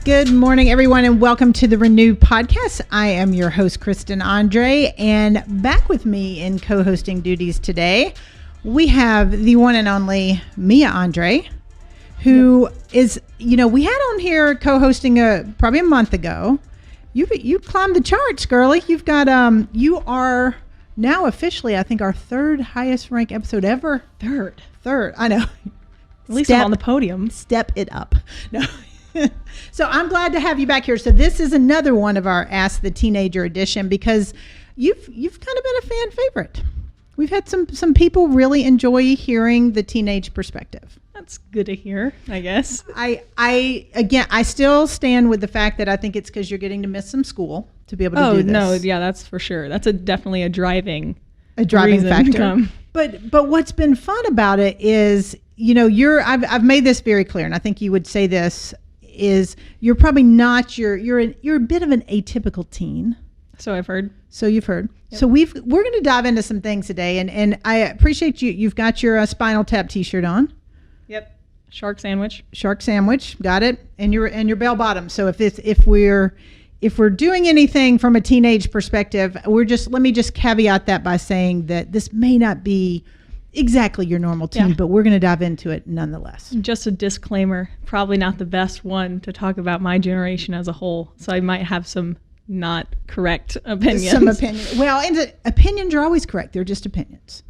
Good morning, everyone, and welcome to the Renew Podcast. I am your host, Kristen Andre, and back with me in co-hosting duties today, we have the one and only Mia Andre, who is, we had on here co-hosting probably a month ago. You climbed the charts, girlie. You've got, you are now officially, I think, our third highest ranked episode ever. Third. I know. At least I'm on the podium. Step it up. No. So I'm glad to have you back here. So this is another one of our Ask the Teenager edition because you've kind of been a fan favorite. We've had some people really enjoy hearing the teenage perspective. That's good to hear, I guess. I still stand with the fact that I think it's because you're getting to miss some school to be able to do this. Oh, no, yeah, that's for sure. That's definitely a driving factor. But what's been fun about it is, I've made this very clear, and I think you would say this, is you're probably not you're a bit of an atypical teen. So I've heard. So you've heard. Yep. So we're going to dive into some things today, and I appreciate you've got your Spinal Tap t-shirt on. Yep. Shark sandwich, got it. And your bell bottom. So if we're doing anything from a teenage perspective, let me just caveat that by saying that this may not be exactly your normal teen, but we're going to dive into it nonetheless. Just a disclaimer, probably not the best one to talk about my generation as a whole, so I might have some not correct opinions. Well, and opinions are always correct. They're just opinions.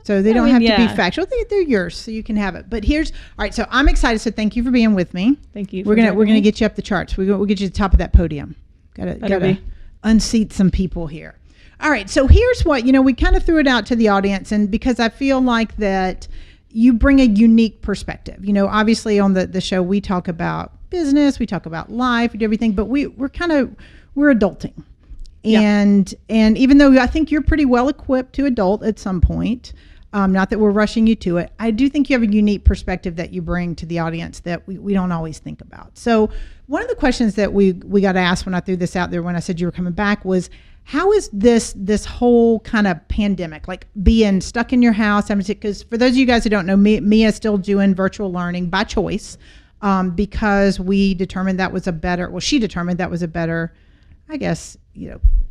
So they don't have to be factual. They're yours, so you can have it. But all right, so I'm excited, so thank you for being with me. Thank you. We're going to get you up the charts. We'll get you to the top of that podium. Got to unseat some people here. All right, so here's what, we kind of threw it out to the audience, and because I feel like that you bring a unique perspective. Obviously on the show we talk about business, we talk about life, we do everything, but we're adulting. And even though I think you're pretty well equipped to adult at some point, not that we're rushing you to it, I do think you have a unique perspective that you bring to the audience that we don't always think about. So one of the questions that we got asked when I threw this out there when I said you were coming back was, how is this whole kind of pandemic, like being stuck in your house? Because for those of you guys who don't know, Mia's still doing virtual learning by choice because she determined that was a better, I guess,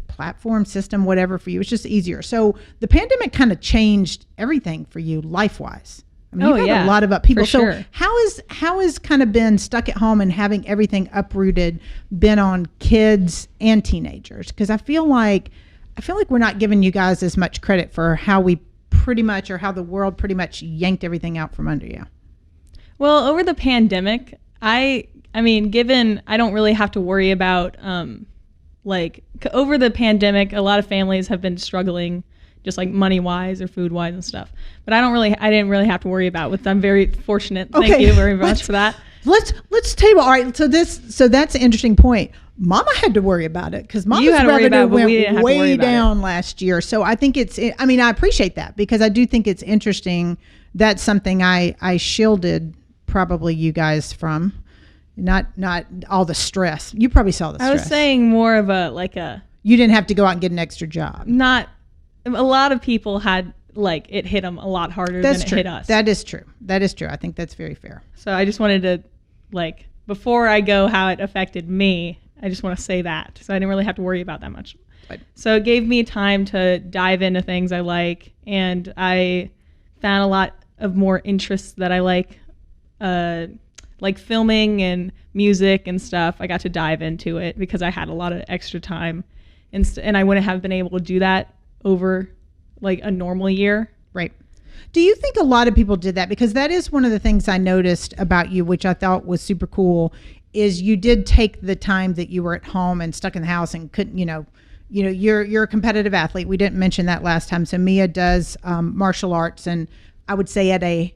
platform, system, whatever for you. It's just easier. So the pandemic kind of changed everything for you life-wise. You've had a lot of people. So sure. How is kind of been stuck at home and having everything uprooted been on kids and teenagers? Because I feel like we're not giving you guys as much credit for how we pretty much, or how the world pretty much yanked everything out from under you. Well, over the pandemic, given I don't really have to worry about over the pandemic, a lot of families have been struggling just like money-wise or food-wise and stuff. But I didn't really have to worry about it. I'm very fortunate. Okay. Thank you very much for that. Let's table. All right, so that's an interesting point. Mama had to worry about it because Mama's revenue went way down last year. So I think I appreciate that because I do think it's interesting. That's something I shielded probably you guys from. Not all the stress. You probably saw the stress. I was saying more of a you didn't have to go out and get an extra job. A lot of people had it hit them a lot harder than it hit us. That is true. I think that's very fair. So I just wanted to before I go how it affected me, I just want to say that. So I didn't really have to worry about that much. Right. So it gave me time to dive into things I like, and I found a lot of more interests that I like filming and music and stuff. I got to dive into it because I had a lot of extra time, and I wouldn't have been able to do that over a normal year. Right. Do you think a lot of people did that? Because that is one of the things I noticed about you, which I thought was super cool, is you did take the time that you were at home and stuck in the house and couldn't, you're a competitive athlete. We didn't mention that last time. So Mia does martial arts, and I would say at a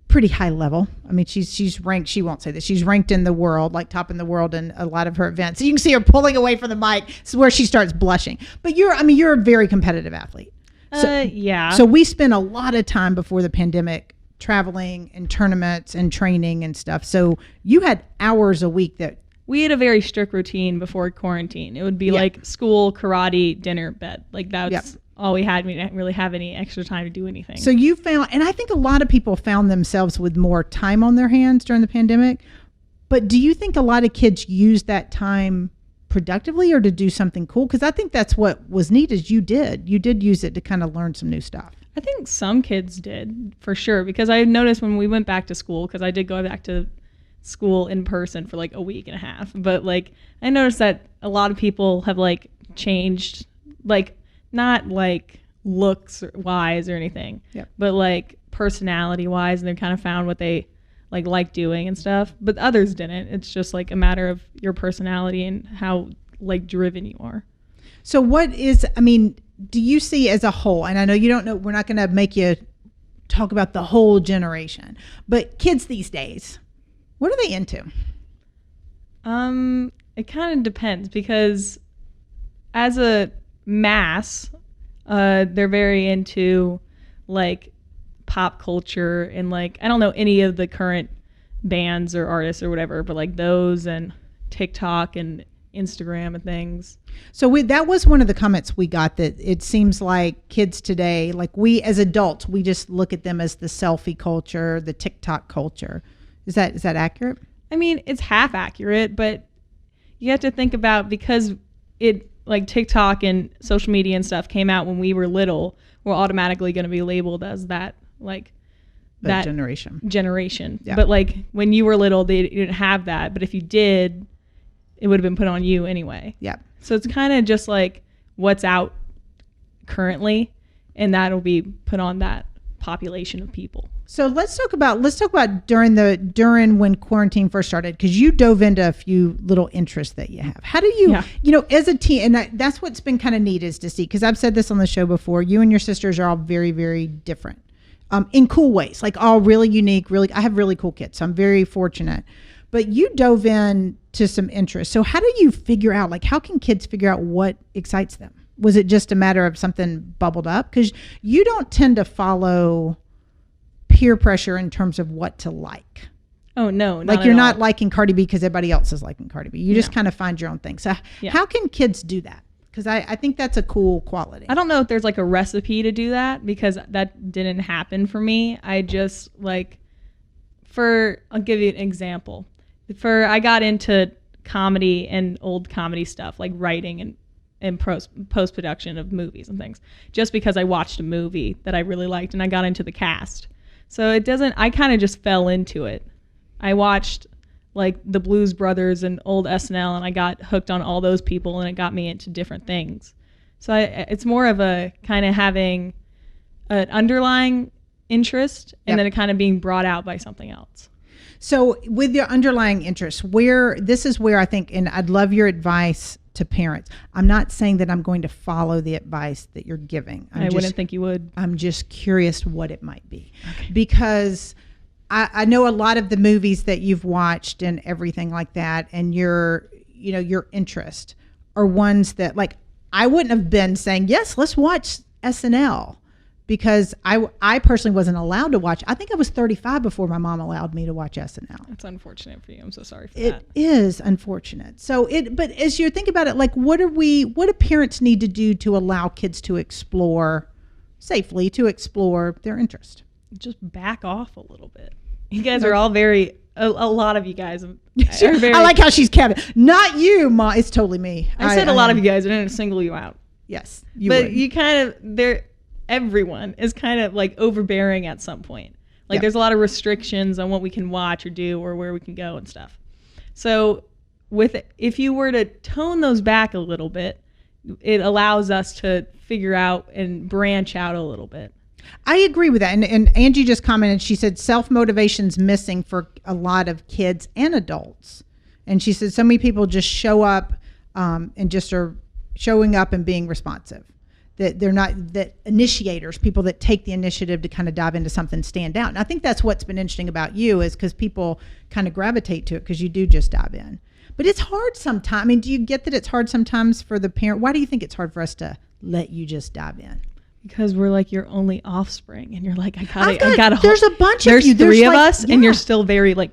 pretty high level. She's ranked, she won't say this, she's ranked in the world, top in the world in a lot of her events. So you can see her pulling away from the mic. This is where she starts blushing. But you're a very competitive athlete. Yeah. So we spent a lot of time before the pandemic traveling and tournaments and training and stuff. So you had hours a week that... We had a very strict routine before quarantine. It would be school, karate, dinner, bed. That's all we had. We didn't really have any extra time to do anything. So you found, and I think a lot of people found themselves with more time on their hands during the pandemic. But do you think a lot of kids use that time productively or to do something cool? Because I think that's what was neat is you did use it to kind of learn some new stuff. I think some kids did for sure, because I noticed when we went back to school, because I did go back to school in person for like a week and a half, but like I noticed that a lot of people have like changed, like not like looks wise or anything, but like personality wise, and they kind of found what they like doing and stuff, but others didn't. It's just like a matter of your personality and how like driven you are. So what is, I mean, do you see as a whole, and I know you don't know, we're not going to make you talk about the whole generation, but kids these days, what are they into? It kind of depends, because as a mass, they're very into like pop culture and like, I don't know any of the current bands or artists or whatever, but like those and TikTok and Instagram and things. So that was one of the comments we got, that it seems like kids today, like we as adults, we just look at them as the selfie culture, the TikTok culture. Is that accurate? I mean, it's half accurate, but you have to think about, because it like TikTok and social media and stuff came out when we were little, we're automatically going to be labeled as that, like that generation. Yeah. But like when you were little, they didn't have that. But if you did, it would have been put on you anyway. Yeah. So it's kind of just like what's out currently, and that'll be put on that population of people. So let's talk about during when quarantine first started, because you dove into a few little interests that you have. How do you, as a teen, and that's what's been kind of neat is to see, because I've said this on the show before, you and your sisters are all very, very different in cool ways, like all really unique, I have really cool kids, so I'm very fortunate. But you dove in to some interests. So how do you figure out, like, how can kids figure out what excites them? Was it just a matter of something bubbled up? Because you don't tend to follow peer pressure in terms of what to like. Oh, no. Like you're not liking Cardi B because everybody else is liking Cardi B. You just kind of find your own thing. So how can kids do that? Because I think that's a cool quality. I don't know if there's like a recipe to do that, because that didn't happen for me. I just like, I'll give you an example. I got into comedy and old comedy stuff, like writing and post-production of movies and things, just because I watched a movie that I really liked and I got into the cast. So I kind of just fell into it. I watched like the Blues Brothers and old SNL, and I got hooked on all those people, and it got me into different things. So it's more of a kind of having an underlying interest and then it kind of being brought out by something else. So with your underlying interest, this is where I think, and I'd love your advice to parents. I'm not saying that I'm going to follow the advice that you're giving. I wouldn't think you would. I'm just curious what it might be. Okay. Because I know a lot of the movies that you've watched and everything like that, and your interest are ones that, like, I wouldn't have been saying, yes, let's watch SNL, because I personally wasn't allowed to watch. I think I was 35 before my mom allowed me to watch SNL. That's unfortunate for you. I'm so sorry for that. It is unfortunate. But as you think about it, like, what do parents need to do to allow kids to explore safely, to explore their interest? Just back off a little bit. You guys are all a lot of you guys are very, I like how she's Kevin. Not you, Ma. It's totally me. I said a lot of you guys. I didn't single you out. Yes. You kind of, everyone is kind of like overbearing at some point. Like there's a lot of restrictions on what we can watch or do or where we can go and stuff. So if you were to tone those back a little bit, it allows us to figure out and branch out a little bit. I agree with that. And Angie just commented, she said self-motivation's missing for a lot of kids and adults. And she said so many people just show up and just are showing up and being responsive. That they're not, that initiators, people that take the initiative to kind of dive into something, stand out. And I think that's what's been interesting about you, is because people kind of gravitate to it because you do just dive in. But it's hard sometimes. I mean, do you get that it's hard sometimes for the parent? Why do you think it's hard for us to let you just dive in? Because we're like your only offspring, and you're like, I got there's a bunch of you. There's 3 of us, and you're still very like.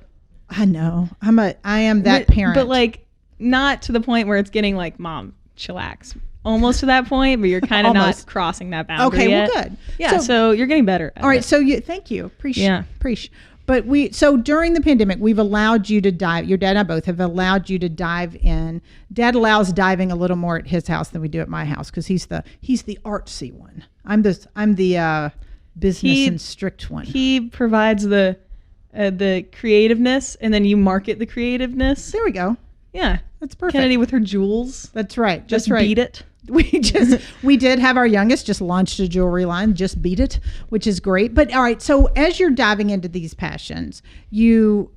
I know. I am that parent, but like not to the point where it's getting like, Mom, chillax. Almost to that point, but you're kind of not crossing that boundary. Okay, yet. Well, good. Yeah, so you're getting better. All right, so thank you. Appreciate. But so during the pandemic, we've allowed you to dive. Your dad and I both have allowed you to dive in. Dad allows diving a little more at his house than we do at my house because he's the artsy one. I'm the business and strict one. He provides the creativeness, and then you market the creativeness. There we go. Yeah, that's perfect. Kennedy with her jewels. That's right. Just beat it. We did have our youngest just launched a jewelry line, Just Beat It, which is great. But all right, so as you're diving into these passions, you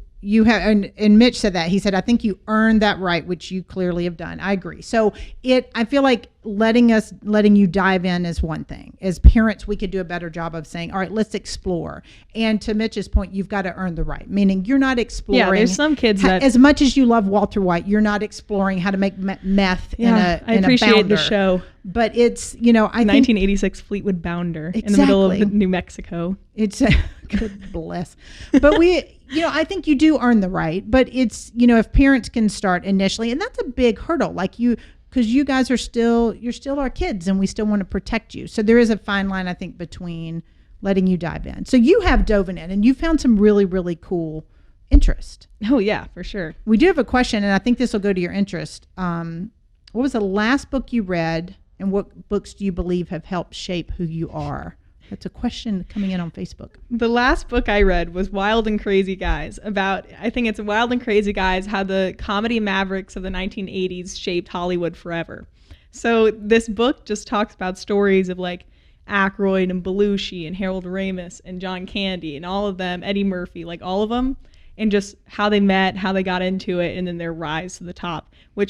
have, and Mitch said that. He said, I think you earned that right, which you clearly have done. I agree. So I feel like letting you dive in is one thing. As parents, we could do a better job of saying, all right, let's explore. And to Mitch's point, you've got to earn the right, meaning you're not exploring. Yeah, there's some kids that, as much as you love Walter White, you're not exploring how to make meth in a I appreciate bounder. the show. But it's, I think 1986 Fleetwood Bounder in the middle of New Mexico. It's good bless. But I think you do earn the right, but it's, if parents can start initially, and that's a big hurdle, because you guys you're still our kids and we still want to protect you. So there is a fine line, I think, between letting you dive in. So you have dove in and you found some really, really cool interest. Oh yeah, for sure. We do have a question, and I think this will go to your interest. What was the last book you read, and what books do you believe have helped shape who you are? That's a question coming in on Facebook. The last book I read was Wild and Crazy Guys, I think it's Wild and Crazy Guys, how the comedy mavericks of the 1980s shaped Hollywood forever. So this book just talks about stories of like Aykroyd and Belushi and Harold Ramis and John Candy and all of them, Eddie Murphy, like all of them, and just how they met, how they got into it, and then their rise to the top, I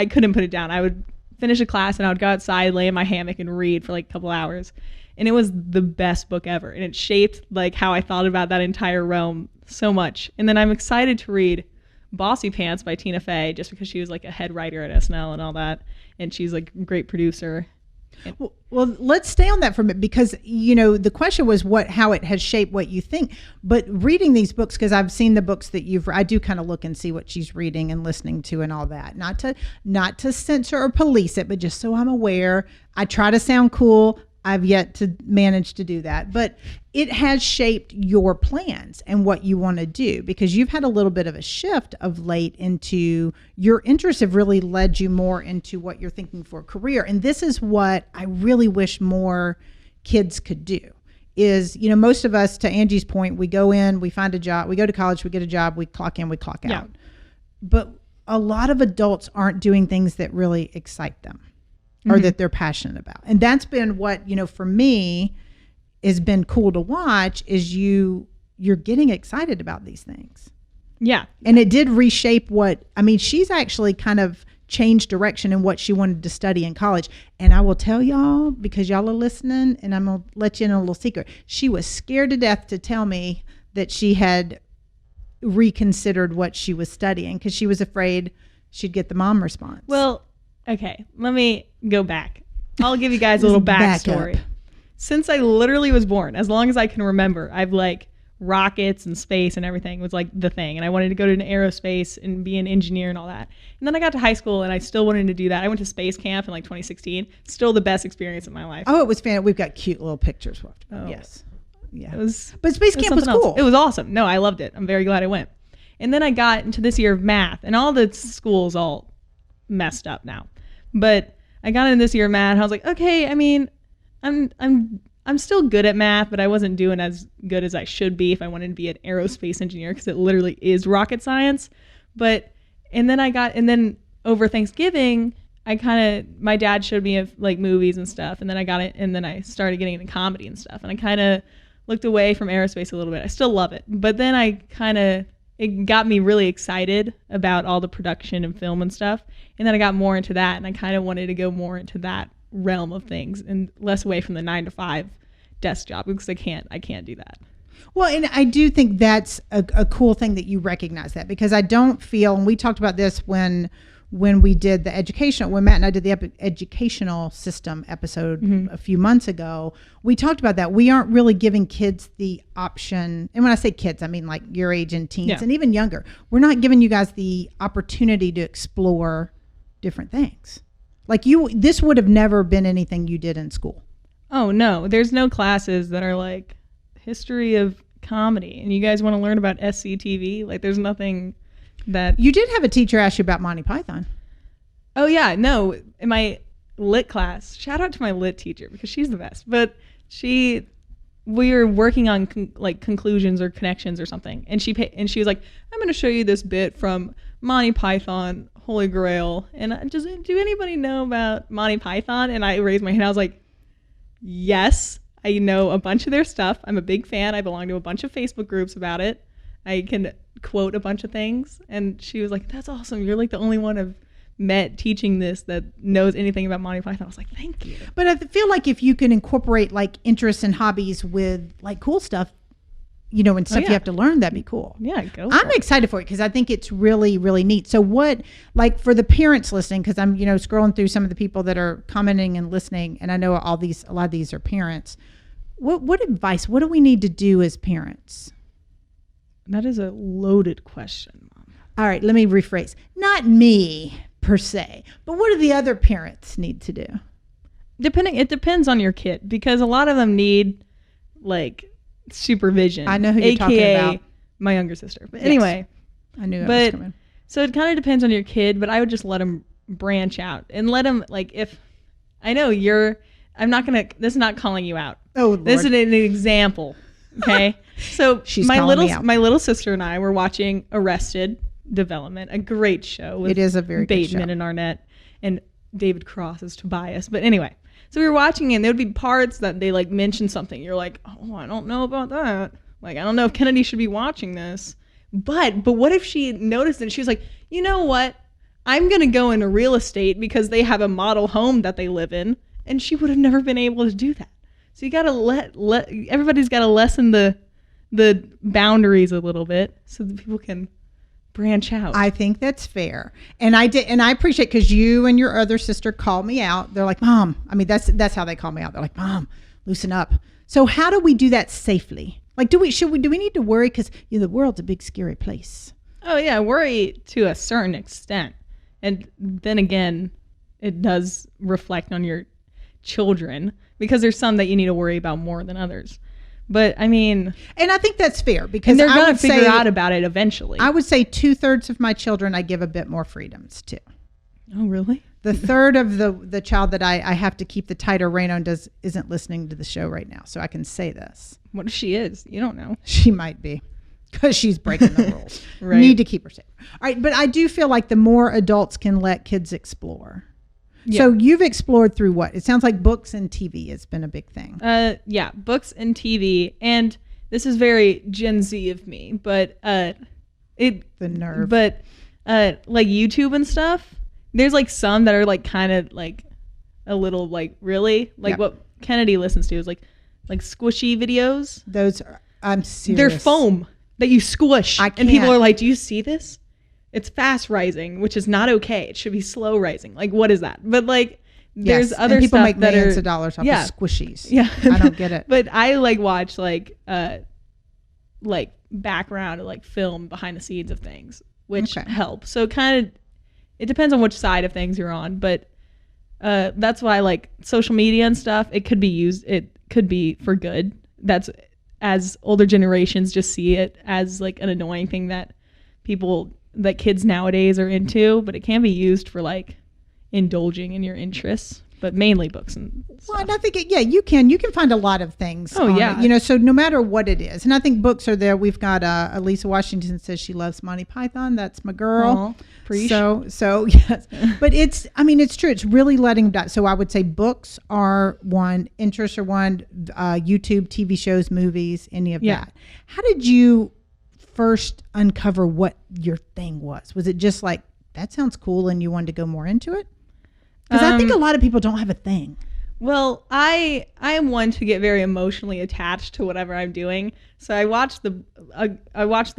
couldn't put it down. I would finish a class and I would go outside, lay in my hammock and read for like a couple hours. And it was the best book ever. And it shaped like how I thought about that entire realm so much. And then I'm excited to read Bossy Pants by Tina Fey, just because she was like a head writer at SNL and all that. And she's like a great producer. Well, let's stay on that for a minute, because the question was how it has shaped what you think. But reading these books, because I've seen the books that I do kind of look and see what she's reading and listening to and all that. Not to censor or police it, but just so I'm aware. I try to sound cool. I've yet to manage to do that, but it has shaped your plans and what you want to do, because you've had a little bit of a shift of late into your interests have really led you more into what you're thinking for a career. And this is what I really wish more kids could do is, most of us, to Angie's point, we go in, we find a job, we go to college, we get a job, we clock in, we clock out. But a lot of adults aren't doing things that really excite them. Or that they're passionate about. And that's been what, for me has been cool to watch is you're getting excited about these things. Yeah. And it did reshape she's actually kind of changed direction in what she wanted to study in college. And I will tell y'all, because y'all are listening, and I'm going to let you in a little secret. She was scared to death to tell me that she had reconsidered what she was studying because she was afraid she'd get the mom response. Well, okay, let me go back. I'll give you guys a little backstory. Since I literally was born, as long as I can remember, I've like rockets and space and everything was like the thing. And I wanted to go to an aerospace and be an engineer and all that. And then I got to high school and I still wanted to do that. I went to space camp in like 2016. Still the best experience of my life. Oh, it was fantastic. We've got cute little pictures. Oh. Yes. Yeah. But space camp was cool. Else. It was awesome. No, I loved it. I'm very glad I went. And then I got into this year of math, and all the schools all messed up now. But I got in this year of math, and I was like, okay, I'm still good at math, but I wasn't doing as good as I should be if I wanted to be an aerospace engineer, because it literally is rocket science. And then over Thanksgiving, my dad showed me like movies and stuff, and then I got it, and then I started getting into comedy and stuff, and I kind of looked away from aerospace a little bit. I still love it, but then it got me really excited about all the production and film and stuff. And then I got more into that, and I kind of wanted to go more into that realm of things and less away from the 9-to-5 desk job, because I can't do that. Well, and I do think that's a cool thing that you recognize that, because I don't feel, and we talked about this when we did when Matt and I did the educational system episode a few months ago, we talked about that. We aren't really giving kids the option. And when I say kids, I mean like your age and teens and even younger. We're not giving you guys the opportunity to explore different things. Like this would have never been anything you did in school. Oh no, there's no classes that are like history of comedy, and you guys want to learn about SCTV. Like, there's nothing that You did have a teacher ask you about Monty Python. Oh yeah, no, in my lit class, shout out to my lit teacher because she's the best. But we were working on conclusions or connections or something, and she was like, "I'm going to show you this bit from Monty Python, Holy Grail." And do anybody know about Monty Python? And I raised my hand. I was like, "Yes, I know a bunch of their stuff. I'm a big fan. I belong to a bunch of Facebook groups about it. I can quote a bunch of things." And she was like, "That's awesome. You're like the only one I've met teaching this that knows anything about Monty Python." I was like, "Thank you." But I feel like if you can incorporate like interests and hobbies with like cool stuff, and stuff you have to learn, that'd be cool. Yeah, go. I'm excited for it because I think it's really, really neat. So what, like for the parents listening, because I'm, scrolling through some of the people that are commenting and listening, and I know a lot of these are parents. What advice, what do we need to do as parents? That is a loaded question, Mom. All right, let me rephrase. Not me per se, but what do the other parents need to do? It depends on your kid, because a lot of them need like supervision. I know who you're talking about. My younger sister. But anyway, I knew it was coming. So it kind of depends on your kid, but I would just let them branch out and let them, like, if I know this is not calling you out. Oh, Lord. This is an example. Okay. So my little sister and I were watching Arrested Development, a great show with it is a very good show. Bateman and Arnett and David Cross as Tobias. But anyway, so we were watching it, and there would be parts that they like mention something. You're like, "Oh, I don't know about that. Like, I don't know if Kennedy should be watching this." But what if she noticed it and she was like, "You know what? I'm going to go into real estate because they have a model home that they live in." And she would have never been able to do that. So you got to everybody's got to lessen the boundaries a little bit so that people can branch out. I think that's fair. And I appreciate, because you and your other sister called me out. They're like, "Mom," I mean, that's how they call me out. They're like, "Mom, loosen up." So how do we do that safely? Like, do we need to worry? Because the world's a big, scary place. Oh yeah, worry to a certain extent. And then again, it does reflect on your children, because there's some that you need to worry about more than others. But I mean, and I think that's fair, because they're going to figure out about it eventually. I would say 2/3 of my children I give a bit more freedoms to. Oh, really? The third of the child that I have to keep the tighter rein on isn't listening to the show right now, so I can say this. What if she is? You don't know. She might be, because she's breaking the rules. Right. Need to keep her safe. All right, but I do feel like the more adults can let kids explore. Yeah. So you've explored through what? It sounds like books and TV has been a big thing. Yeah, books and TV, and this is very Gen Z of me, but the nerve. But like YouTube and stuff, there's like some that are like kind of like a little like really like what Kennedy listens to is like squishy videos. Those are, I'm serious. They're foam that you squish, and people are like, "Do you see this? It's fast rising, which is not okay. It should be slow rising." Like, what is that? But like, there's other and people stuff make that millions of dollars off of squishies. Yeah, I don't get it. But I like watch like background, like film behind the scenes of things, which help. So it depends on which side of things you're on. But that's why like social media and stuff. It could be for good. That's as older generations just see it as like an annoying thing that kids nowadays are into, but it can be used for like indulging in your interests, but mainly books and stuff. Well, and I think you can find a lot of things. Oh yeah, so no matter what it is, and I think books are there. We've got Elisa Washington says she loves Monty Python. That's my girl. So yes, but it's true. It's really letting that. So I would say books are one, interests are one, YouTube, TV shows, movies, any of that. How did you first uncover what your thing was? Was it just like, that sounds cool and you wanted to go more into it? Because I think a lot of people don't have a thing. Well, I am one to get very emotionally attached to whatever I'm doing. So I watched the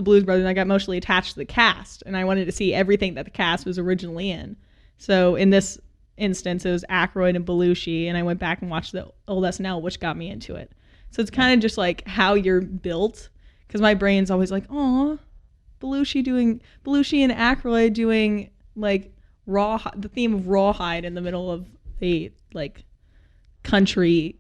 Blues Brothers, and I got emotionally attached to the cast, and I wanted to see everything that the cast was originally in. So in this instance, it was Aykroyd and Belushi, and I went back and watched the old SNL, which got me into it. So it's kind of just like how you're built, because my brain's always like, "Oh, Belushi and Aykroyd doing like the theme of Rawhide in the middle of a like country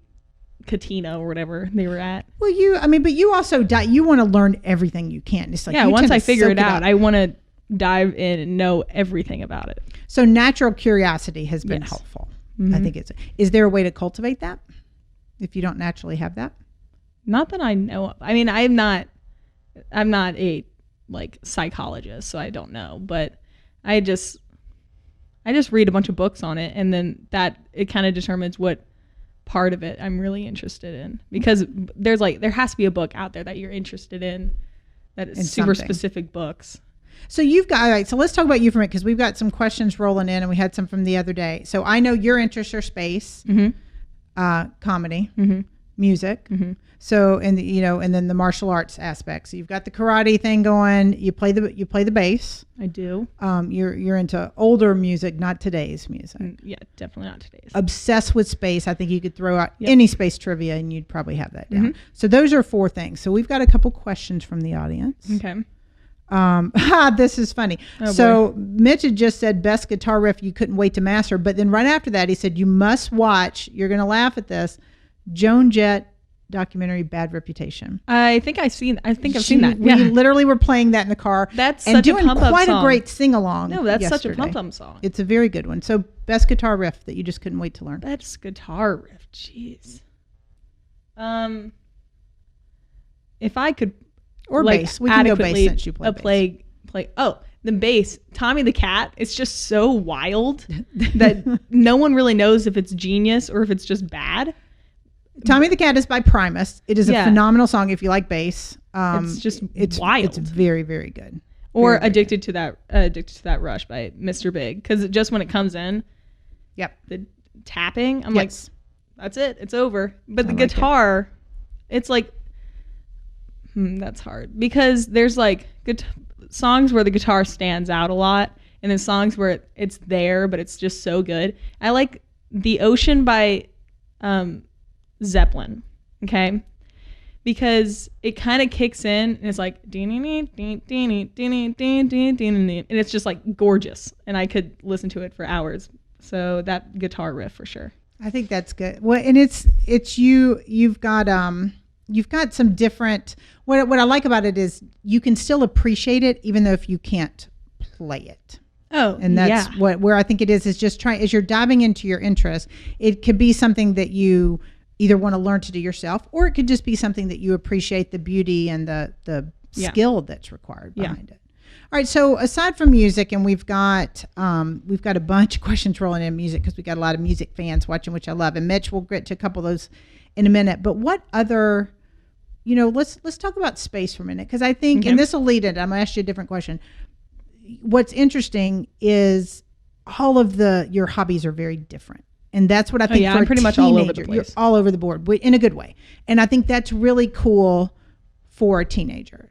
Katina or whatever they were at. Well, but you also you want to learn everything you can. It's like, yeah, once I figure it out, I want to dive in and know everything about it. So natural curiosity has been Yes. helpful. Mm-hmm. I think is there a way to cultivate that if you don't naturally have that? Not that I know of. I mean, I'm not a like psychologist, so I don't know, but I just read a bunch of books on it, and then it kind of determines what part of it I'm really interested in, because there has to be a book out there that you're interested in that is super specific books. So you've got, all right, so let's talk about you for a minute, because we've got some questions rolling in, and we had some from the other day. So I know your interests are space, comedy, music. So, and then the martial arts aspects. So you've got the karate thing going. You play the bass. I do. You're into older music, not today's music. Yeah, definitely not today's. Obsessed with space. I think you could throw out any space trivia and you'd probably have that down. So those are 4 things. So we've got a couple questions from the audience. Okay. This is funny. Oh, so Mitch had just said best guitar riff you couldn't wait to master, but then right after that he said you must watch, you're going to laugh at this, Joan Jett documentary Bad Reputation. I think I've seen that. We literally were playing that in the car. That's and such doing a pump up quite song. a great sing along. No, that's yesterday. such a pump up song. It's a very good one. So best guitar riff that you just couldn't wait to learn. Best guitar riff. Jeez. If I could, or bass. We can go bass since you play bass. The bass. Tommy the Cat. It's just so wild that no one really knows if it's genius or if it's just bad. Tommy the Cat is by Primus. It is a phenomenal song if you like bass. It's wild. It's very, very good. Or very Addicted to That Rush by Mr. Big, because just when it comes in, the tapping, I'm like, that's it. It's over. But the guitar, it's like, that's hard, because there's like good songs where the guitar stands out a lot, and then songs where it's there, but it's just so good. I like The Ocean by Zeppelin, okay? Because it kind of kicks in and it's like and it's just like gorgeous, and I could listen to it for hours. So that guitar riff for sure. I think that's good. Well, and it's you've got some different, what I like about it is you can still appreciate it even though if you can't play it. Oh, and that's where I think it is just trying, as you're diving into your interest, it could be something that you either want to learn to do yourself, or it could just be something that you appreciate the beauty and the skill that's required behind it. All right. So aside from music, and we've got a bunch of questions rolling in music, because we got a lot of music fans watching, which I love. And Mitch, we'll get to a couple of those in a minute. But what other, let's talk about space for a minute, because I think, and this will lead it, I'm going to ask you a different question. What's interesting is all of your hobbies are very different. And that's what I think I'm pretty much all over the place. You're all over the board in a good way. And I think that's really cool for a teenager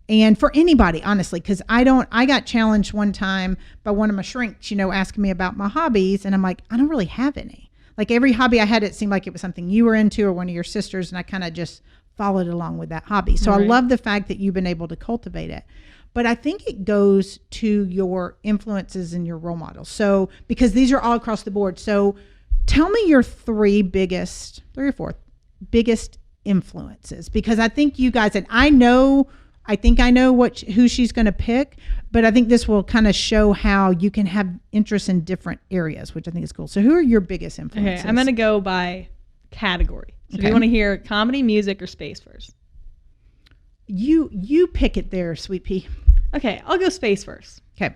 and for anybody, honestly, because I got challenged one time by one of my shrinks, asking me about my hobbies. And I'm like, I don't really have any. Like every hobby I had, it seemed like it was something you were into or one of your sisters. And I kind of just followed along with that hobby. So I love the fact that you've been able to cultivate it. But I think it goes to your influences and your role models. So, because these are all across the board. So tell me your 3 or 4 biggest influences, because I think you guys, and I think I know who she's going to pick, but I think this will kind of show how you can have interest in different areas, which I think is cool. So who are your biggest influences? Okay, I'm going to go by category. So do you want to hear comedy, music, or space first? You pick it there, Sweet Pea. Okay, I'll go space first. Okay.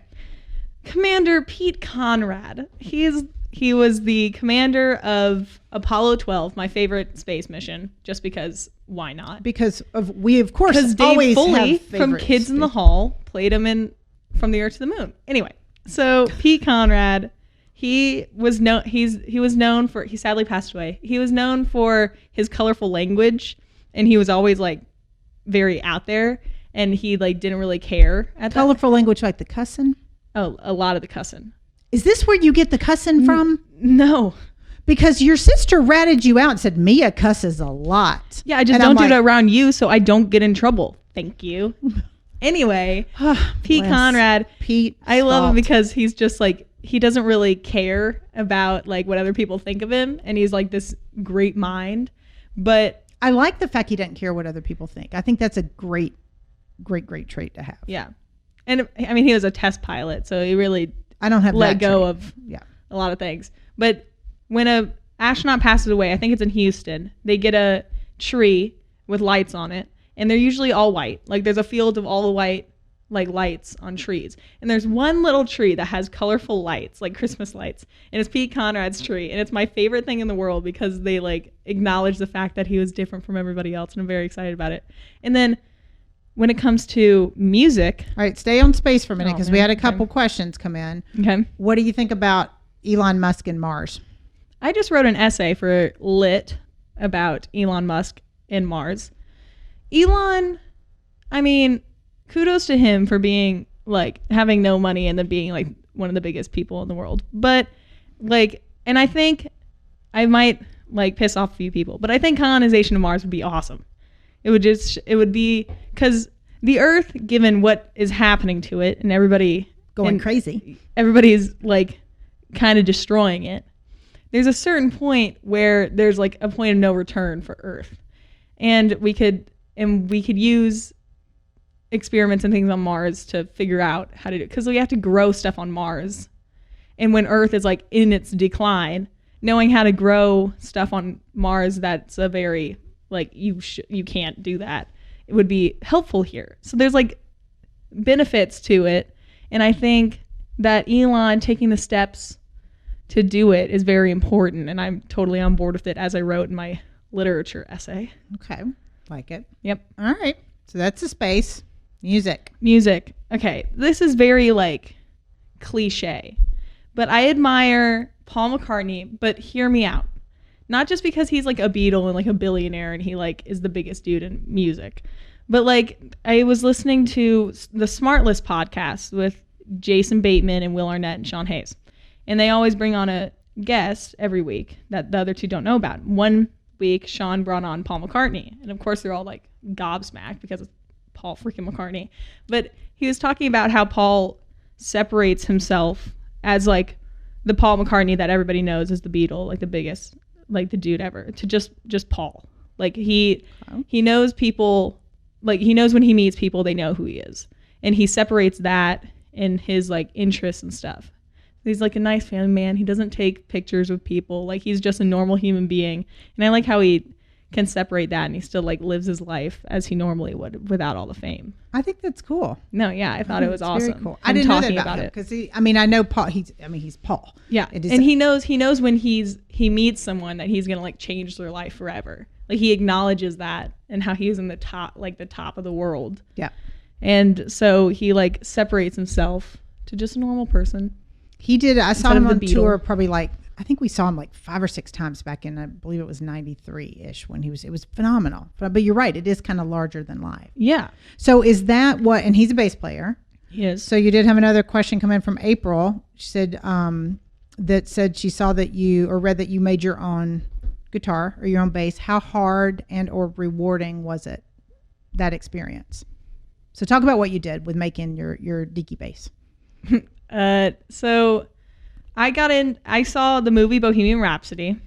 Commander Pete Conrad. He was the commander of Apollo 12, my favorite space mission, just because why not? Because we of course Dave always Foley have from Kids in the Hall played him in From the Earth to the Moon. Anyway, so Pete Conrad, he sadly passed away. He was known for his colorful language, and he was always like very out there, and he like didn't really care at colorful language, like the cussing. Oh, a lot of the cussing. Is this where you get the cussing from? No. Because your sister ratted you out and said, Mia cusses a lot. Yeah, I just don't do it around you so I don't get in trouble. Thank you. Anyway, Pete Conrad. I love him because he's just like, he doesn't really care about like what other people think of him. And he's like this great mind. But I like the fact he doesn't care what other people think. I think that's a great trait to have. Yeah. And I mean, he was a test pilot, so he really I don't have let that go trait. of a lot of things. But when a astronaut passes away, I think it's in Houston, they get a tree with lights on it, and they're usually all white. Like there's a field of all white like lights on trees. And there's one little tree that has colorful lights, like Christmas lights. And it's Pete Conrad's tree. And it's my favorite thing in the world because they like acknowledge the fact that he was different from everybody else. And I'm very excited about it. And then when it comes to music. All right, stay on space for a minute because we had a couple questions come in. Okay. What do you think about Elon Musk and Mars? I just wrote an essay for Lit about Elon Musk and Mars. Elon, I mean, kudos to him for being like having no money and then being like one of the biggest people in the world. But like, and I think I might like piss off a few people, but I think colonization of Mars would be awesome. It would be because the Earth, given what is happening to it and everybody crazy, everybody's like kind of destroying it. There's a certain point where there's like a point of no return for Earth. And we could use experiments and things on Mars to figure out how to do it. Because we have to grow stuff on Mars. And when Earth is like in its decline, knowing how to grow stuff on Mars that's a very, like, you can't do that. It would be helpful here. So there's like benefits to it. And I think that Elon taking the steps to do it is very important. And I'm totally on board with it, as I wrote in my literature essay. Okay. Like it. Yep. All right. So that's the space. Music. Okay. This is very like cliche, but I admire Paul McCartney, but hear me out. Not just because he's like a Beatle and like a billionaire and he like is the biggest dude in music, but like I was listening to the Smartless podcast with Jason Bateman and Will Arnett and Sean Hayes. And they always bring on a guest every week that the other two don't know about. One week, Sean brought on Paul McCartney. And of course, they're all like gobsmacked because it's Paul freaking McCartney. But he was talking about how Paul separates himself as like the Paul McCartney that everybody knows as the Beatle, like the biggest, like the dude ever, to just Paul. Like he knows people, like he knows when he meets people, they know who he is. And he separates that in his like interests and stuff. He's like a nice family man. He doesn't take pictures with people. Like he's just a normal human being. And I like how he can separate that and he still like lives his life as he normally would without all the fame. I think that's cool. No, yeah, I thought it was awesome. Very cool. I didn't know that about him because I know Paul. He's Paul. Yeah, and he knows when he meets someone that he's gonna like change their life forever. Like he acknowledges that and how he's in the top of the world. Yeah, and so he like separates himself to just a normal person. He did. I saw him on tour probably like, I think we saw him like 5 or 6 times back in, I believe it was 93-ish when it was phenomenal. But you're right. It is kind of larger than live. Yeah. So is that what, and he's a bass player. He is. So you did have another question come in from April. She said, that said she saw that you, or read that you made your own guitar or your own bass. How hard and or rewarding was it, that experience? So talk about what you did with making your Deaky bass. So I saw the movie Bohemian Rhapsody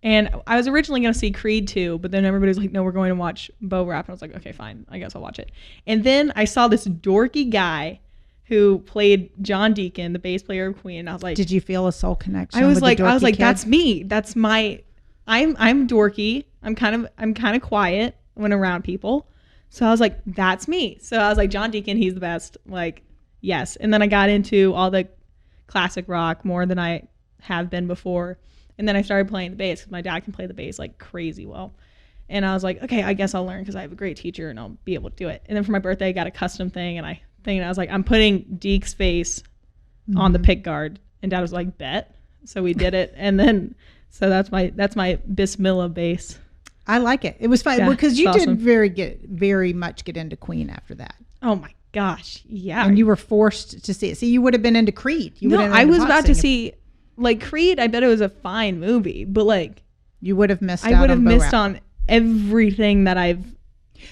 and I was originally going to see Creed 2, but then everybody was like, no, we're going to watch Bo Rap. And I was like, okay, fine. I guess I'll watch it. And then I saw this dorky guy who played John Deacon, the bass player of Queen. And I was like, did you feel a soul connection? I was like, that's me. That's my, I'm dorky. I'm kind of quiet when around people. So I was like, that's me. So I was like, John Deacon, he's the best. Like, yes. And then I got into all the classic rock more than I have been before. And then I started playing the bass because my dad can play the bass like crazy well. And I was like, okay, I guess I'll learn because I have a great teacher and I'll be able to do it. And then for my birthday, I got a custom thing and I was like, I'm putting Deke's face on the pick guard. And Dad was like, bet. So we did it. And then, so that's my Bismillah bass. I like it. It was fun because you awesome. did very much get into Queen after that. Oh my gosh, yeah. And you were forced to see it. See, you would have been into Creed. I was about to see like Creed. I bet it was a fine movie, but like you would have missed. I would have missed on everything that I've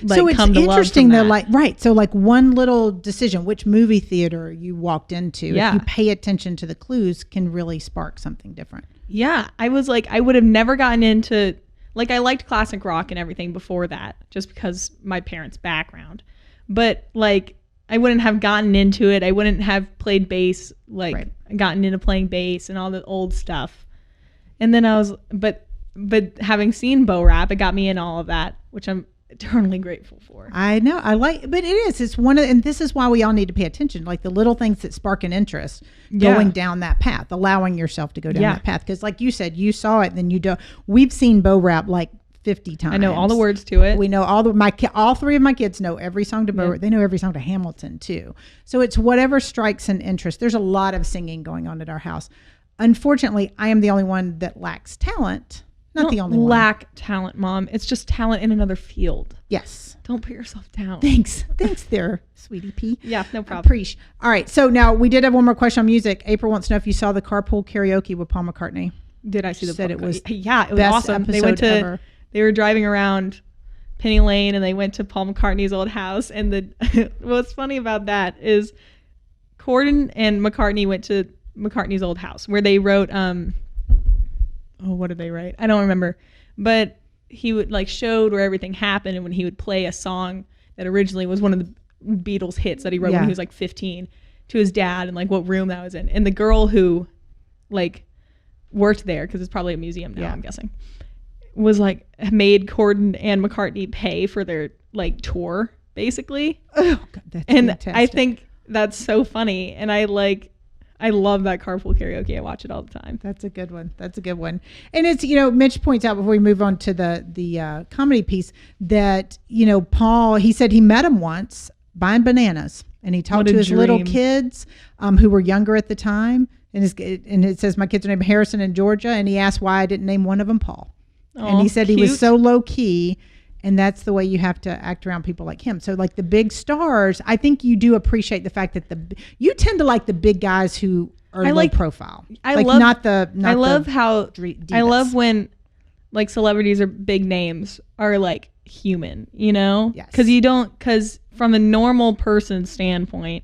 like so it's come to interesting love from though. Like right, so like one little decision, which movie theater you walked into, if you pay attention to the clues, can really spark something different. Yeah, I was like, I would have never gotten into. like I liked classic rock and everything before that, just because my parents' background. But like I wouldn't have gotten into it. I wouldn't have played bass, like gotten into playing bass and all the old stuff. And then I was, but having seen Bo Rap, it got me in all of that, which I'm eternally grateful for. I know. I like, but it's one of, and this is why we all need to pay attention, like the little things that spark an interest going down that path, allowing yourself to go down that path. Because like you said, you saw it, and then you don't. We've seen Bo Rap like 50 times. I know all the words to it. We know all three of my kids know every song to Bo Rap. They know every song to Hamilton too. So it's whatever strikes an interest. There's a lot of singing going on at our house. Unfortunately, I am the only one that lacks talent. Not the only one. Lack talent, Mom. It's just talent in another field. Yes. Don't put yourself down. Thanks there, sweetie P. Yeah, no problem. Appreciate. All right. So now we did have one more question on music. April wants to know if you saw the Carpool Karaoke with Paul McCartney. Did I see the Said it was yeah, it was best awesome. They episode ever. They were driving around Penny Lane and they went to Paul McCartney's old house. And what's funny about that is Corden and McCartney went to McCartney's old house where they wrote what did they write? I don't remember. But he would like showed where everything happened, and when he would play a song that originally was one of the Beatles hits that he wrote when he was like 15 to his dad, and like what room that was in. And the girl who like worked there, because it's probably a museum now, I'm guessing, was like made Corden and McCartney pay for their like tour basically. Oh God, that's fantastic. I think that's so funny, and I love that Carpool Karaoke. I watch it all the time. That's a good one. And it's, Mitch points out before we move on to the comedy piece that, Paul, he said he met him once buying bananas, and he talked to his little kids who were younger at the time. And it says, my kids are named Harrison and Georgia. And he asked why I didn't name one of them Paul. And he said he was so low key. And that's the way you have to act around people like him. So like the big stars, I think you do appreciate the fact that you tend to like the big guys who are low profile. I love when like celebrities or big names are like human, Yes. Because from a normal person standpoint,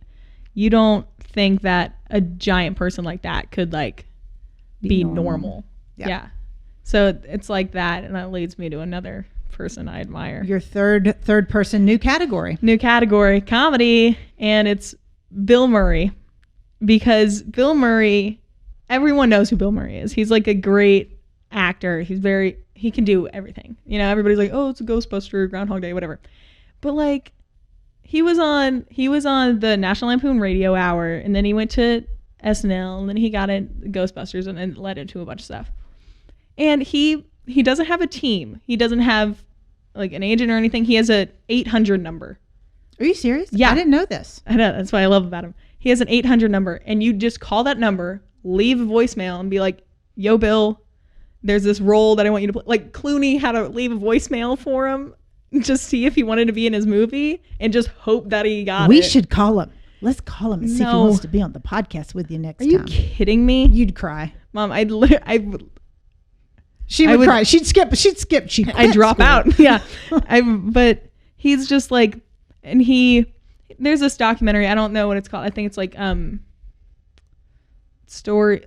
you don't think that a giant person like that could like be normal. Yeah. So it's like that. And that leads me to another person I admire. Your third person, new category, comedy, and it's Bill Murray, because Bill Murray, everyone knows who Bill Murray is. He's like a great actor. He can do everything. Everybody's like, oh, it's a Ghostbuster, Groundhog Day, whatever. But like, he was on the National Lampoon Radio Hour, and then he went to SNL, and then he got in Ghostbusters, and then led into a bunch of stuff. And he doesn't have a team. He doesn't have like an agent or anything. He has a 800 number. Are you serious? Yeah. I didn't know this. I know. That's what I love about him. He has an 800 number, and you just call that number, leave a voicemail, and be like, yo, Bill, there's this role that I want you to play. Like Clooney had to leave a voicemail for him, just see if he wanted to be in his movie, and just hope that he got it. We should call him. Let's call him and see if he wants to be on the podcast with you next time. Are you kidding me? You'd cry. Mom, She would cry. She'd skip. I'd drop out. Yeah. But he's just like, and there's this documentary. I don't know what it's called. I think it's like, stories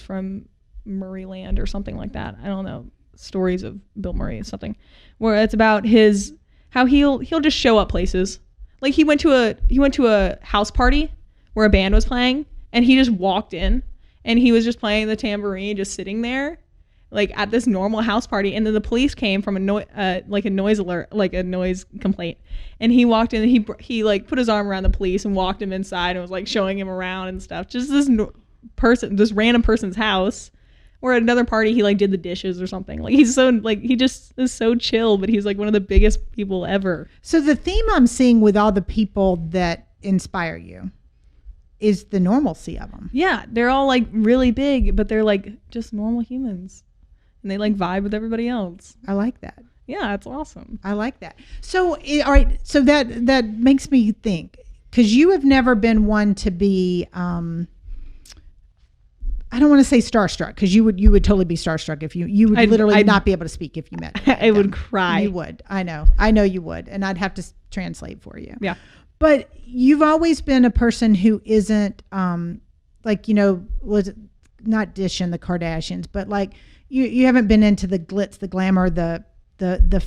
from Murrayland or something like that. I don't know. Stories of Bill Murray or something, where it's about how he'll just show up places. Like he went to a house party where a band was playing, and he just walked in. And he was just playing the tambourine, just sitting there, like at this normal house party. And then the police came from a noise alert, like a noise complaint. And he walked in, and he like put his arm around the police and walked him inside and was like showing him around and stuff. Just this random person's house. Or at another party, he like did the dishes or something. Like he's so like he just is so chill, but he's like one of the biggest people ever. So the theme I'm seeing with all the people that inspire you is the normalcy of them. Yeah, they're all like really big, but they're like just normal humans, and they like vibe with everybody else. I like that. Yeah, it's awesome. I like that. So, all right. So that makes me think, because you have never been one to be. I don't want to say starstruck, because you would totally be starstruck if you would literally not be able to speak if you met. I would cry. You would. I know you would, and I'd have to translate for you. Yeah. But you've always been a person who isn't was not dishing the Kardashians, but like you haven't been into the glitz, the glamour, the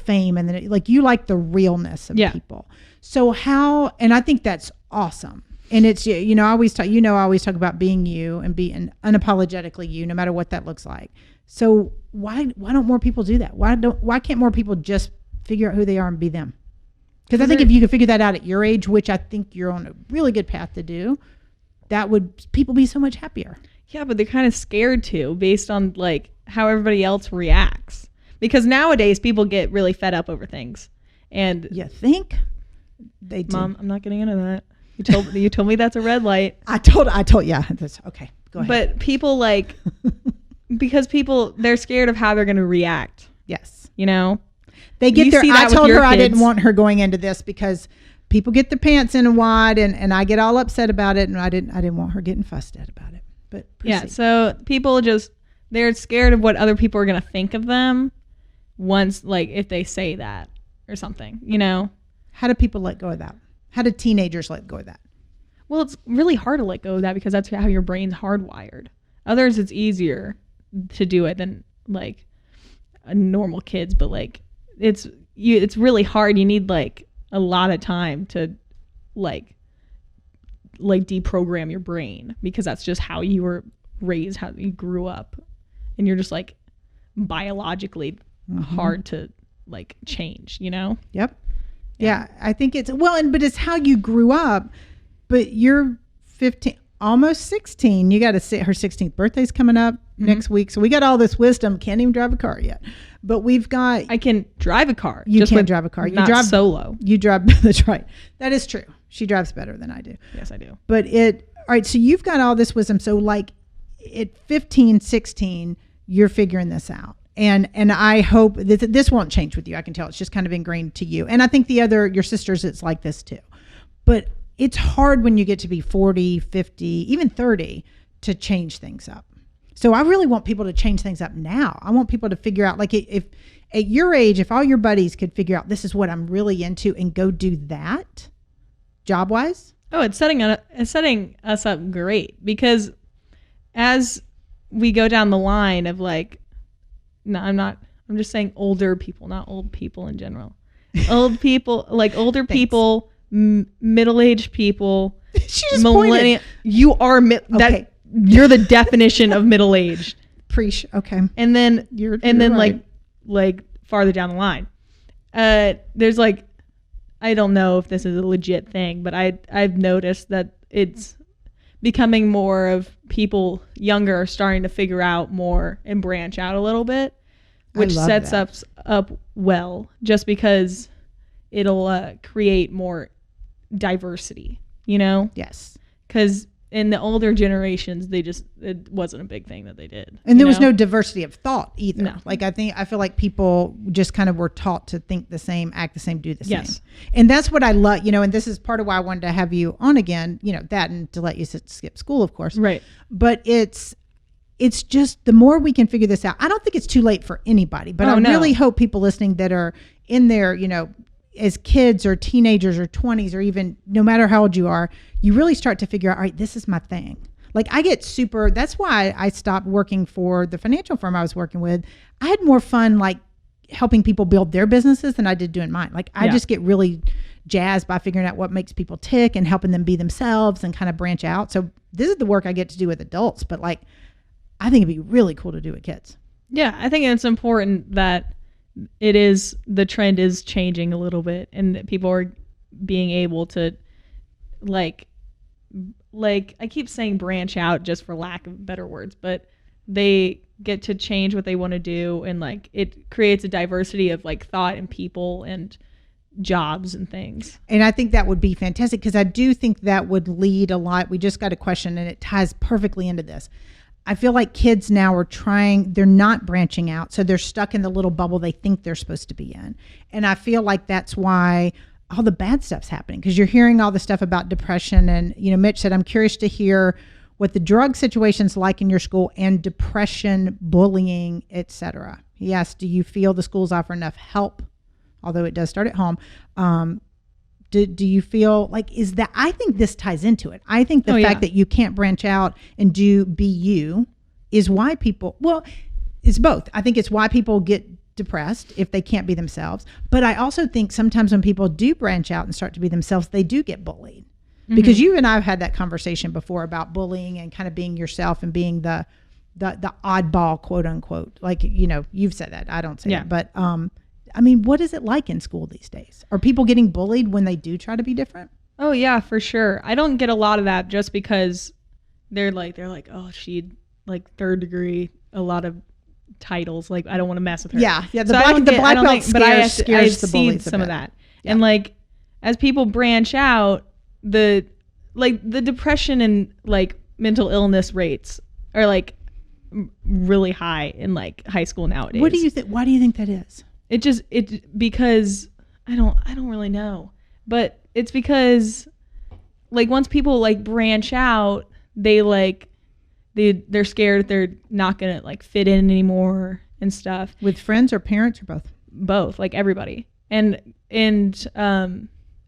fame, and then like you like the realness of people. So how, and I think that's awesome. And it's, I always talk, I always talk about being you and being unapologetically you, no matter what that looks like. So why don't more people do that? Why can't more people just figure out who they are and be them? Because I think if you could figure that out at your age, which I think you're on a really good path to do, that would people be so much happier. Yeah, but they're kind of scared to, based on like how everybody else reacts. Because nowadays people get really fed up over things. And you think they do? Mom, I'm not getting into that. You told me that's a red light. I told yeah, that's okay. Go ahead. But people like because they're scared of how they're going to react. Yes. They get their I told her I didn't want her going into this because people get their pants in wide and I get all upset about it, and I didn't want her getting fussed at about it. But proceed. Yeah, so people they're scared of what other people are going to think of them once, like if they say that or something, How do people let go of that? How do teenagers let go of that? Well, it's really hard to let go of that because that's how your brain's hardwired. Others, it's easier to do it than like normal kids, but like it's really hard. You need like a lot of time to like deprogram your brain because that's just how you were raised, how you grew up, and you're just like biologically hard to like change, Yep. Yeah, I think it's but it's how you grew up. But you're 15, almost 16. You got to sit. Her 16th birthday's coming up next week, so we got all this wisdom. Can't even drive a car yet, but we've got. I can drive a car. You can drive a car. You drive solo. You drive. That's right. That is true. She drives better than I do. Yes, I do. But all right. So you've got all this wisdom. So like, at 15, 16, you're figuring this out. And I hope that this won't change with you. I can tell it's just kind of ingrained to you. And I think your sisters, it's like this too. But it's hard when you get to be 40, 50, even 30 to change things up. So I really want people to change things up now. I want people to figure out, like if at your age, if all your buddies could figure out this is what I'm really into and go do that job wise. Oh, it's setting us up great because as we go down the line of like, no, I'm just saying older people, not old people in general. Old people, like older people, middle-aged people, millennial. You are okay. You're the definition of middle-aged. Okay. And then you're right. like farther down the line, there's like, I don't know if this is a legit thing, but I've noticed that it's becoming more of people younger are starting to figure out more and branch out a little bit, which sets us up well just because it'll create more diversity, Yes. Because in the older generations, it wasn't a big thing that they did. And there was no diversity of thought either. No. Like I feel like people just kind of were taught to think the same, act the same, do the same. Yes. And that's what I love, and this is part of why I wanted to have you on again, that and to let you skip school, of course. Right. But it's just the more we can figure this out. I don't think it's too late for anybody, but I really hope people listening that are in there, as kids or teenagers or 20s or even no matter how old you are, you really start to figure out, all right, this is my thing. Like I get that's why I stopped working for the financial firm I was working with. I had more fun like helping people build their businesses than I did doing mine. Like I just get really jazzed by figuring out what makes people tick and helping them be themselves and kind of branch out. So this is the work I get to do with adults, but like, I think it'd be really cool to do with kids. Yeah. I think it's important that the trend is changing a little bit and that people are being able to like I keep saying branch out just for lack of better words, but they get to change what they want to do and like it creates a diversity of like thought and people and jobs and things. And I think that would be fantastic because I do think that would lead a lot. We just got a question and it ties perfectly into this. I feel like kids now are they're not branching out. So they're stuck in the little bubble they think they're supposed to be in. And I feel like that's why all the bad stuff's happening because you're hearing all the stuff about depression. And, Mitch said, I'm curious to hear what the drug situation's like in your school and depression, bullying, etc. He asked, do you feel the schools offer enough help? Although it does start at home. Do you feel like I think this ties into it. I think the fact that you can't branch out and be you is why people, It's both. I think it's why people get depressed if they can't be themselves. But I also think sometimes when people do branch out and start to be themselves, they do get bullied. Because you and I have had that conversation before about bullying and kind of being yourself and being the oddball, quote unquote. Like, you know, you've said that. I don't say that. But I mean, what is it like in school these days? Are people getting bullied when they do try to be different? Oh yeah, for sure. I don't get a lot of that just because they're like, oh, she like third degree, a lot of titles. Like, I don't want to mess with her. Yeah. The black belt scares the see bullies some of that. Yeah. And like, as people branch out, the depression and like mental illness rates are like really high in like high school nowadays. What do you think? Why do you think that is? Because I don't really know, but it's because like once people like branch out, they're scared they're not gonna like fit in anymore and stuff. With friends or parents or both? Both, like everybody. And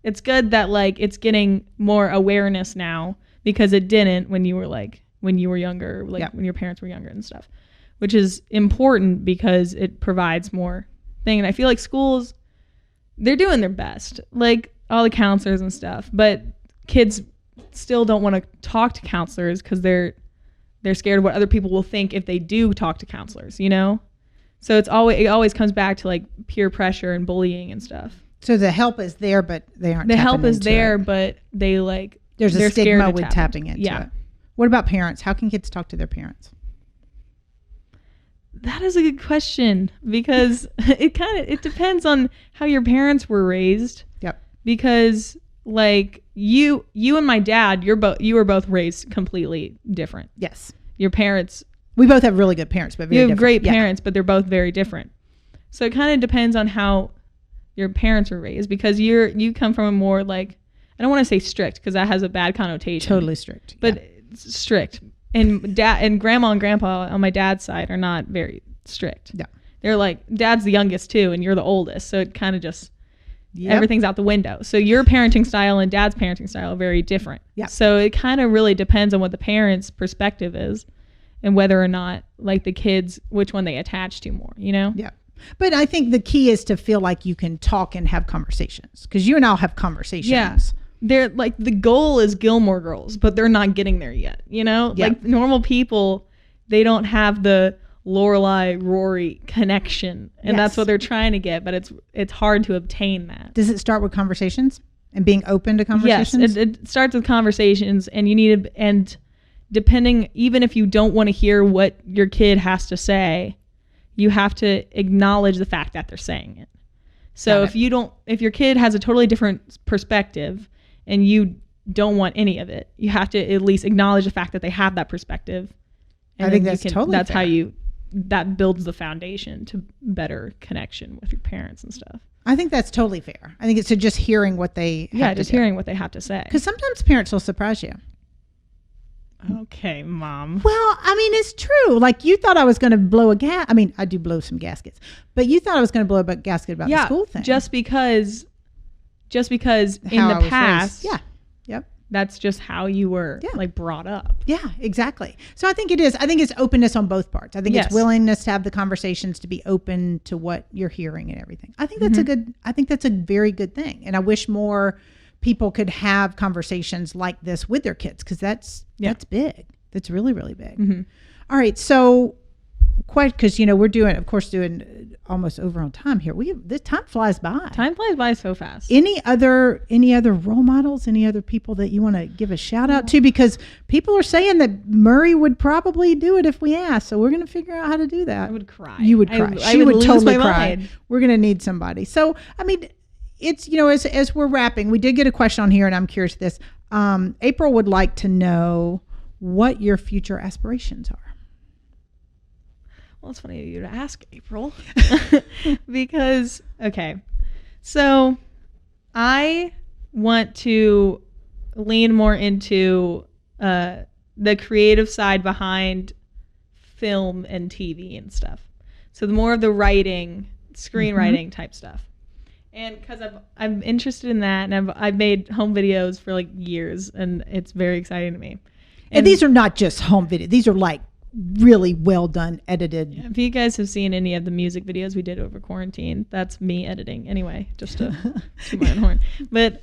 it's good that like it's getting more awareness now, because it didn't when you were younger, like when your parents were younger and stuff, which is important because it provides more thing. And I feel like schools, they're doing their best, like all the counselors and stuff, but kids still don't want to talk to counselors because they're scared of what other people will think if they do talk to counselors, you know? So it always comes back to like peer pressure and bullying and stuff. So the help is there, but they aren't. The help is there, but they like there's a stigma with tapping into it. What about parents? How can kids talk to their parents? That is a good question, because it depends on how your parents were raised. Yep. Because like you and my dad, you were both raised completely different. Yes. Your parents. We both have really good parents, but very different. You have great parents, but they're both very different. So it kind of depends on how your parents were raised, because you come from a more like, I don't want to say strict because that has a bad connotation. Totally strict. But it's strict. And dad and grandma and grandpa on my dad's side are not very strict. Yeah. They're like, dad's the youngest too, and you're the oldest. So it kind of just, everything's out the window. So your parenting style and dad's parenting style are very different. Yeah. So it kind of really depends on what the parents' perspective is and whether or not like the kids, which one they attach to more, you know? Yeah. But I think the key is to feel like you can talk and have conversations, because you and I'll have conversations. Yeah. They're like, the goal is Gilmore Girls, but they're not getting there yet. You know, like normal people, they don't have the Lorelai Rory connection, and that's what they're trying to get. But it's hard to obtain that. Does it start with conversations and being open to conversations? Yes, it starts with conversations, and you need to, and depending, even if you don't want to hear what your kid has to say, you have to acknowledge the fact that they're saying it. So if your kid has a totally different perspective and you don't want any of it, you have to at least acknowledge the fact that they have that perspective. And I think that's totally that's fair. That builds the foundation to better connection with your parents and stuff. I think that's totally fair. I think it's just hearing what they have to do. Hearing what they have to say. Because sometimes parents will surprise you. Okay, Mom. Well, I mean, it's true. Like, you thought I was going to blow a gas. I mean, I do blow some gaskets, but you thought I was going to blow a gasket about the school thing. just because in the past, yep, that's just how you were like brought up. Yeah, exactly. So I think it is. I think it's openness on both parts. I think it's willingness to have the conversations, to be open to what you're hearing and everything. I think that's I think that's a very good thing. And I wish more people could have conversations like this with their kids, because that's big. That's really, really big. Mm-hmm. All right. So because, we're doing almost over on time here. This time flies by. Time flies by so fast. Any other role models, any other people that you want to give a shout out to? Because people are saying that Murray would probably do it if we asked. So we're going to figure out how to do that. I would cry. You would cry. She would totally lose my cry. mind. We're going to need somebody. So, I mean, it's, as we're wrapping, we did get a question on here, and I'm curious this. April would like to know what your future aspirations are. Well, it's funny of you to ask, April, because, okay, so I want to lean more into the creative side behind film and TV and stuff. So the more of the writing, screenwriting type stuff. And because I'm interested in that, and I've made home videos for like years, and it's very exciting to me. And these are not just home videos. These are like really well done, edited. Yeah, if you guys have seen any of the music videos we did over quarantine, that's me editing anyway, just to toot my own horn. But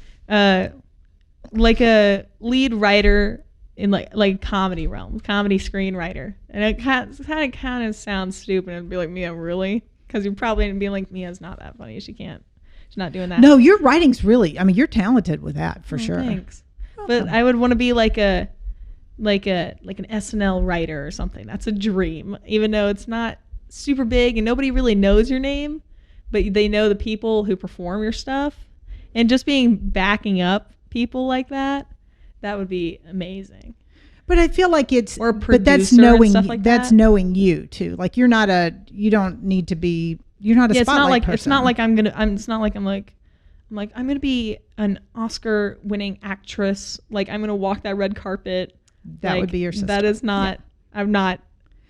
like a lead writer in like comedy realm, comedy screenwriter, and it kind of sounds stupid and be like, Mia, really? Because you're probably gonna be like, Mia's not that funny. She's not doing that. No, your writing's really, I mean, you're talented with that for sure. Thanks. But I would want to be like an SNL writer or something. That's a dream, even though it's not super big and nobody really knows your name, but they know the people who perform your stuff. And just backing up people like that would be amazing. But I feel like it's, or but that's knowing you too. Like you don't need to be, you're not a spotlight person. It's not like I'm gonna be an Oscar winning actress. Like I'm gonna walk that red carpet. That would be your sister. That is not,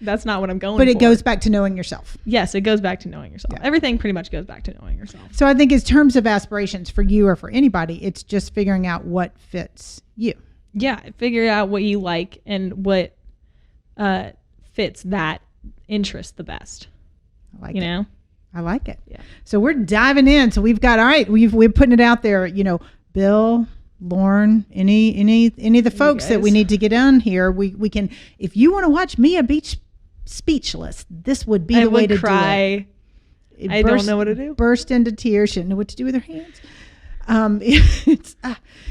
that's not what I'm going for. But it goes back to knowing yourself. Yes, it goes back to knowing yourself. Yeah. Everything pretty much goes back to knowing yourself. So I think in terms of aspirations for you or for anybody, it's just figuring out what fits you. Yeah, figure out what you like and what fits that interest the best. I like it. I like it. Yeah. So we're diving in. So we've got, all right, we're putting it out there, Bill, Lauren, any of the folks that we need to get on here, we can, if you want to watch Mia Beach speechless, this would be the way to cry. Do it. I don't know what to do. Burst into tears. She didn't know what to do with her hands.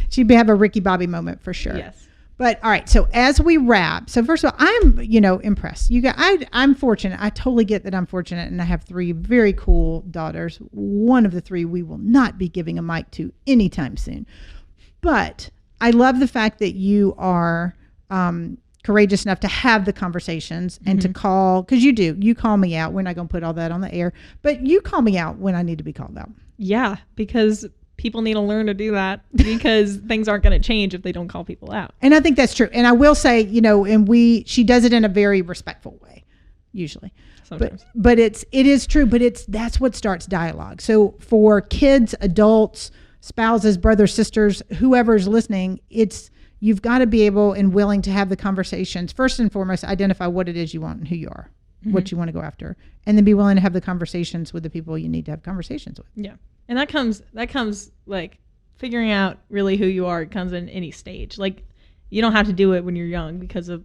She'd have a Ricky Bobby moment for sure. Yes. But all right, so as we wrap, so first of all, I'm impressed. You guys, I'm fortunate. I totally get that I'm fortunate, and I have 3 very cool daughters. One of the 3 we will not be giving a mic to anytime soon. But I love the fact that you are courageous enough to have the conversations and to call, because you call me out. We're not going to put all that on the air, but you call me out when I need to be called out. Yeah, because people need to learn to do that, because things aren't going to change if they don't call people out. And I think that's true. And I will say, she does it in a very respectful way, usually. Sometimes. But it is true, but that's what starts dialogue. So for kids, adults, spouses, brothers, sisters, whoever's listening, you've got to be able and willing to have the conversations. First and foremost, identify what it is you want and who you are, what you want to go after, and then be willing to have the conversations with the people you need to have conversations with. Yeah. And that comes like figuring out really who you are. It comes in any stage. Like you don't have to do it when you're young, because of,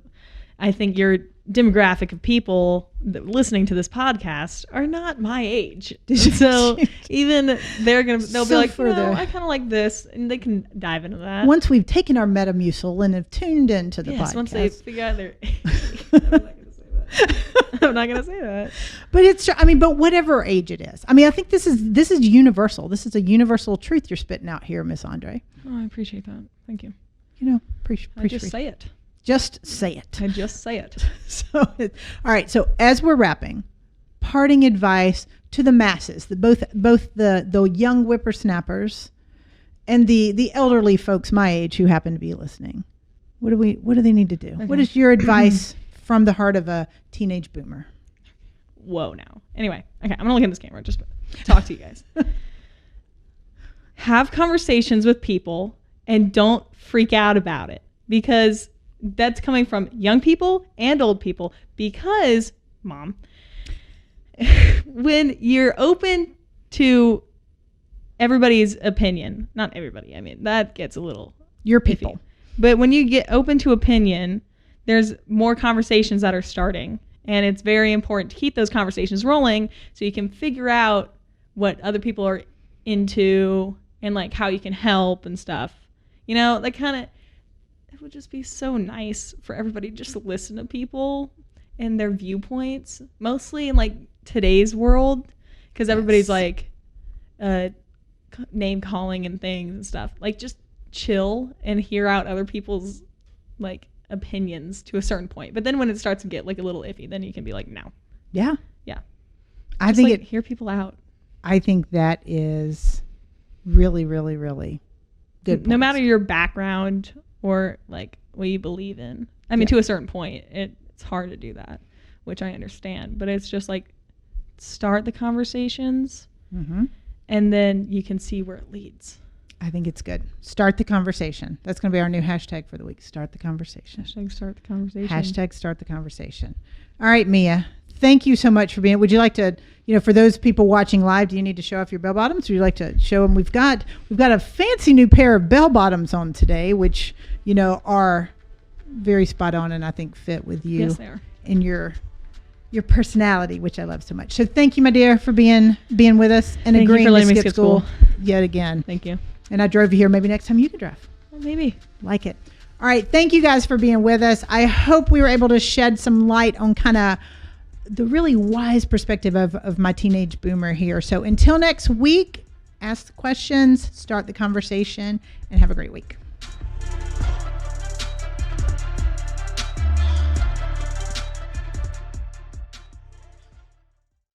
I think your demographic of people that listening to this podcast are not my age. So even they'll be like, I kind of like this, and they can dive into that. Once we've taken our Metamucil and have tuned into the podcast. Once they figure out their I'm not going to say that. But it's, but whatever age it is. I think this is universal. This is a universal truth you're spitting out here, Miss Andre. Oh, I appreciate that. Thank you. I just say it. Just say it. I just say it. So, all right. So as we're wrapping, parting advice to the masses, both the young whippersnappers and the elderly folks my age who happen to be listening. What do they need to do? Okay. What is your advice from the heart of a teenage boomer? Whoa, now. Anyway, okay, I'm gonna look in this camera. Just talk to you guys. Have conversations with people and don't freak out about it, because that's coming from young people and old people. Because, Mom, when you're open to everybody's opinion, not everybody, that gets a little your people. Iffy. But when you get open to opinion, there's more conversations that are starting. And it's very important to keep those conversations rolling so you can figure out what other people are into and like how you can help and stuff. It would just be so nice for everybody to just listen to people and their viewpoints, mostly in like today's world, because everybody's like name calling and things and stuff. Like just chill and hear out other people's like opinions to a certain point. But then when it starts to get like a little iffy, then you can be like, no. Yeah. I think hear people out. I think that is really, really, really good points. No matter your background or like what you believe in. To a certain point, it's hard to do that, which I understand. But it's just like start the conversations and then you can see where it leads. I think it's good. Start the conversation. That's going to be our new hashtag for the week. Start the conversation. Hashtag start the conversation. Hashtag start the conversation. All right, Mia. Thank you so much for being. Would you like to, for those people watching live, do you need to show off your bell bottoms? Or would you like to show them? We've got a fancy new pair of bell bottoms on today, which are very spot on and I think fit with you. Yes, they are. And your personality, which I love so much. So thank you, my dear, for being with us and Thank agreeing you for to letting me skip skip school yet again. Thank you. And I drove you here. Maybe next time you could drive. Well, maybe. Like it. All right. Thank you guys for being with us. I hope we were able to shed some light on kind of the really wise perspective of my teenage boomer here. So until next week, ask the questions, start the conversation, and have a great week.